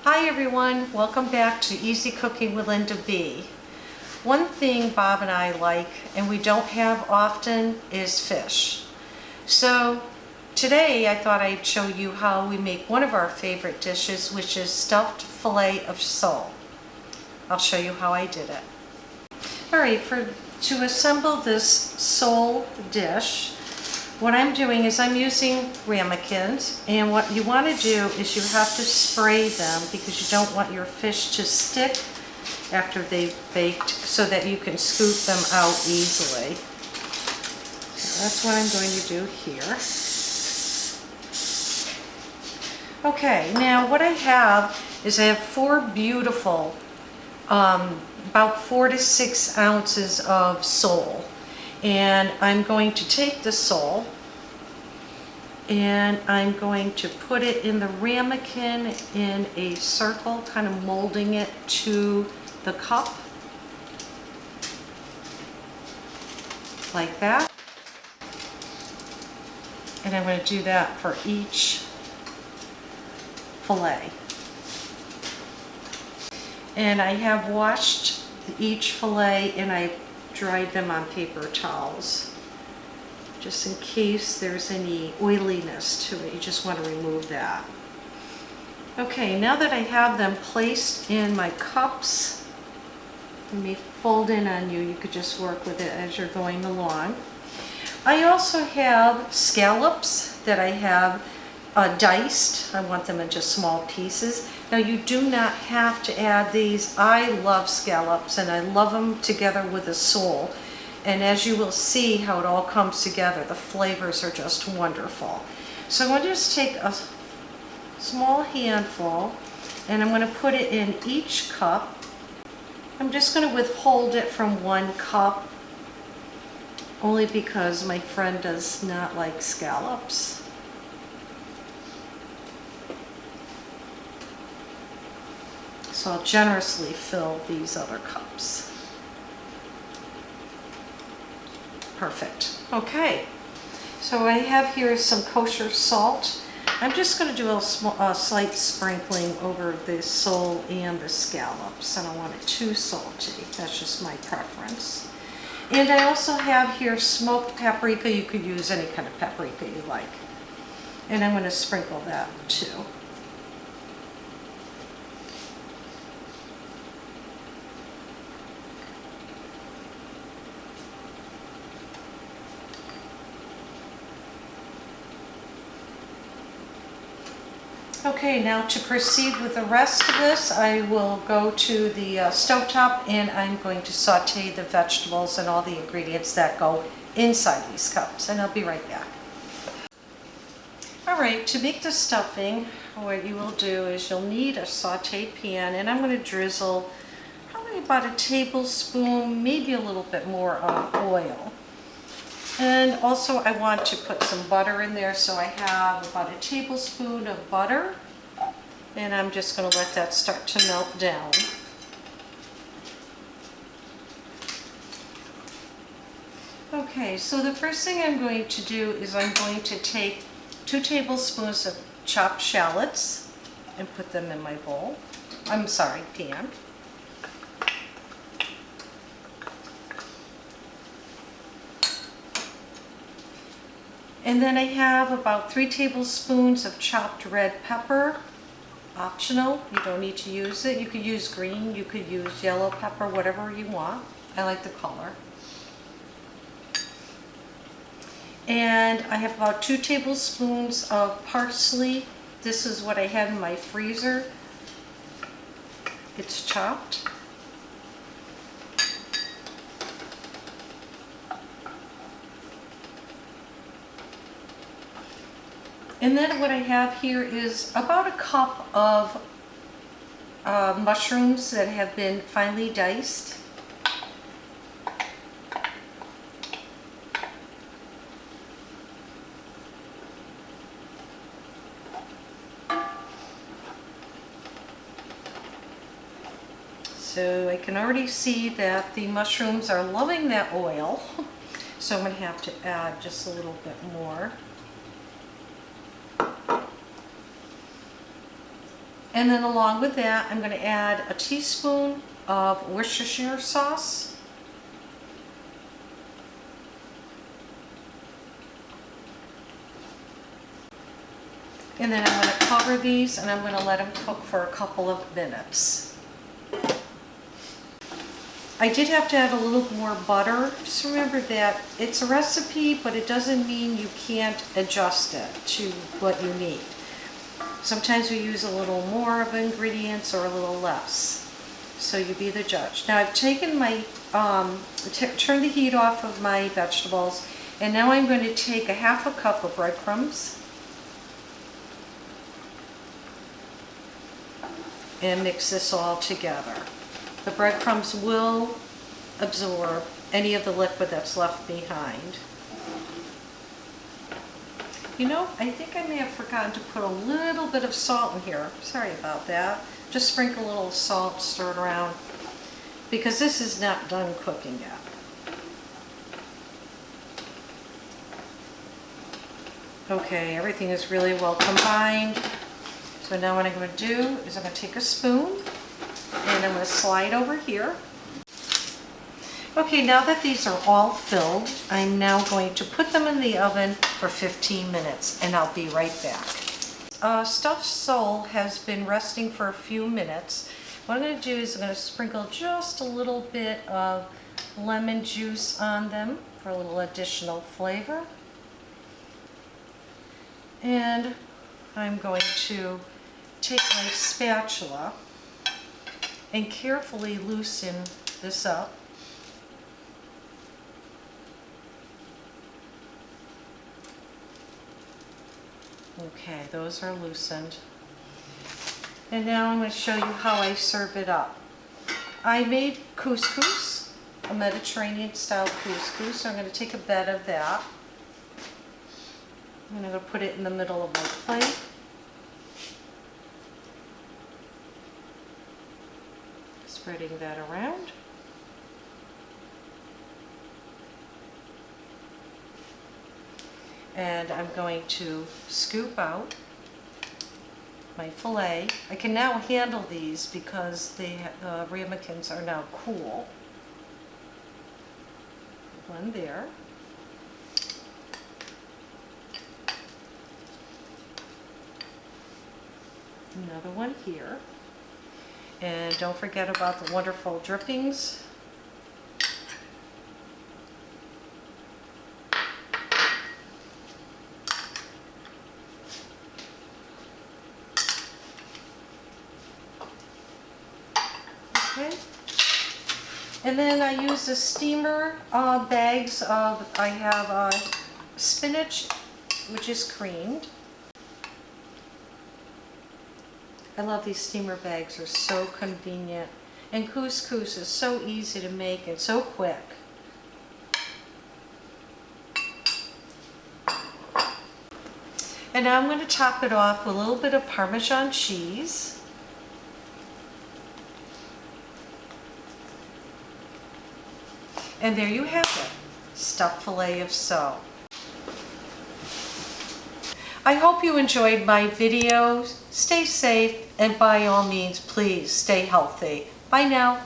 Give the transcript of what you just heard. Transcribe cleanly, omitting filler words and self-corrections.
Hi everyone, welcome back to Easy Cooking with Linda B. One thing Bob and I like, and we don't have often, is fish. So today I thought I'd show you how we make one of our favorite dishes, which is stuffed fillet of sole. I'll show you how I did it. Alright, to assemble this sole dish, what I'm doing is I'm using ramekins, and what you want to do is you have to spray them because you don't want your fish to stick after they've baked, so that you can scoop them out easily. So that's what I'm going to do here. Okay, now what I have is I have four beautiful, about 4 to 6 ounces of sole. And I'm going to take the sole and I'm going to put it in the ramekin in a circle, kind of molding it to the cup, like that. And I'm going to do that for each fillet. And I have washed each fillet and I dried them on paper towels, just in case there's any oiliness to it. You just want to remove that. Okay, now that I have them placed in my cups, let me fold in on you. You could just work with it as you're going along. I also have scallops that I have diced. I want them in just small pieces. Now you do not have to add these. I love scallops and I love them together with the sole. And as you will see how it all comes together, the flavors are just wonderful. So I'm going to just take a small handful and I'm going to put it in each cup. I'm just going to withhold it from 1 cup, only because my friend does not like scallops. So I'll generously fill these other cups. Perfect. Okay, so I have here some kosher salt. I'm just going to do a slight sprinkling over the sole and the scallops. I don't want it too salty. That's just my preference. And I also have here smoked paprika. You could use any kind of paprika you like. And I'm going to sprinkle that too. Okay, now to proceed with the rest of this, I will go to the stovetop and I'm going to saute the vegetables and all the ingredients that go inside these cups, and I'll be right back. Alright, to make the stuffing, what you will do is you'll need a saute pan, and I'm going to drizzle probably about a tablespoon, maybe a little bit more of oil. And also I want to put some butter in there, so I have about a tablespoon of butter, and I'm just going to let that start to melt down. Okay, so the first thing I'm going to do is I'm going to take 2 tablespoons of chopped shallots and put them in my bowl. I'm sorry, pan. And then I have about 3 tablespoons of chopped red pepper. Optional, you don't need to use it. You could use green, you could use yellow pepper, whatever you want. I like the color. And I have about 2 tablespoons of parsley. This is what I have in my freezer. It's chopped. And then what I have here is about a cup of mushrooms that have been finely diced. So I can already see that the mushrooms are loving that oil. So I'm going to have to add just a little bit more. And then along with that, I'm going to add a teaspoon of Worcestershire sauce. And then I'm going to cover these and I'm going to let them cook for a couple of minutes. I did have to add a little more butter. Just remember that it's a recipe, but it doesn't mean you can't adjust it to what you need. Sometimes we use a little more of ingredients or a little less. So you be the judge. Now I've taken my, turned the heat off of my vegetables, and now I'm going to take a half a cup of breadcrumbs and mix this all together. The breadcrumbs will absorb any of the liquid that's left behind. You know, I think I may have forgotten to put a little bit of salt in here. Sorry about that. Just sprinkle a little salt, stir it around, because this is not done cooking yet. Okay, everything is really well combined. So now what I'm going to do is I'm going to take a spoon and I'm going to slide over here. Okay, now that these are all filled, I'm now going to put them in the oven for 15 minutes and I'll be right back. Stuffed sole has been resting for a few minutes. What I'm going to do is I'm going to sprinkle just a little bit of lemon juice on them for a little additional flavor. And I'm going to take my spatula and carefully loosen this up. Okay, those are loosened. And now I'm going to show you how I serve it up. I made couscous, a Mediterranean style couscous, so I'm going to take a bed of that. I'm going to put it in the middle of my plate. Spreading that around. And I'm going to scoop out my fillet. I can now handle these because the ramekins are now cool. One there. Another one here. And don't forget about the wonderful drippings. Okay. And then I use the steamer bags of, I have spinach, which is creamed. I love these steamer bags, they're so convenient. And couscous is so easy to make and so quick. And now I'm going to top it off with a little bit of Parmesan cheese. And there you have it, stuffed fillet of sole. I hope you enjoyed my video. Stay safe and by all means, please stay healthy. Bye now.